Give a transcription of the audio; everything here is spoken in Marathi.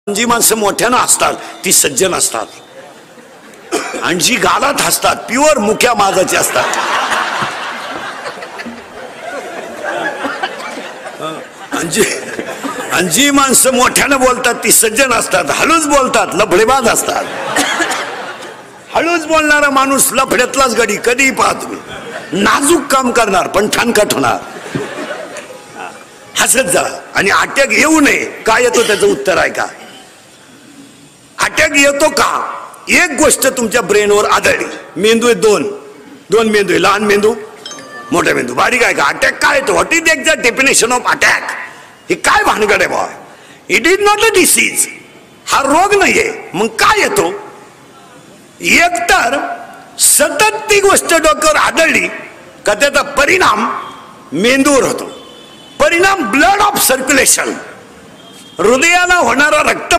जी माणसं मोठ्यानं हसतात ती सज्जन असतात आणि जी गालात हसतात प्युअर मुख्या मागाची असतात। आणि जी माणसं मोठ्यानं बोलतात ती सज्जन असतात, हळूच बोलतात लफडेबाज असतात। हळूच बोलणारा माणूस लफड्यातलाच गडी कधी पाहत नाजूक काम करणार पण ठणकाट होणार। हसत जा आणि अटॅक येऊ नये काय येतो त्याचं उत्तर आहे का? अटॅक येतो का? एक गोष्ट तुमच्या ब्रेनवर आदळली, मेंदू आहे दोन मेंदू आहे, लहान मेंदू मोठा मेंदू, बारीक आहे का? अटॅक काय येतो? What is the exact definition of attack? हे काय भानगड आहे बा? It is not a disease, हा रोग नाहीये। मग काय येतो? एकतर सतत ती गोष्ट डोक्यावर आदळली का त्याचा परिणाम मेंदूवर होतो। परिणाम ब्लड ऑफ सर्क्युलेशन, हृदयाला होणारा रक्त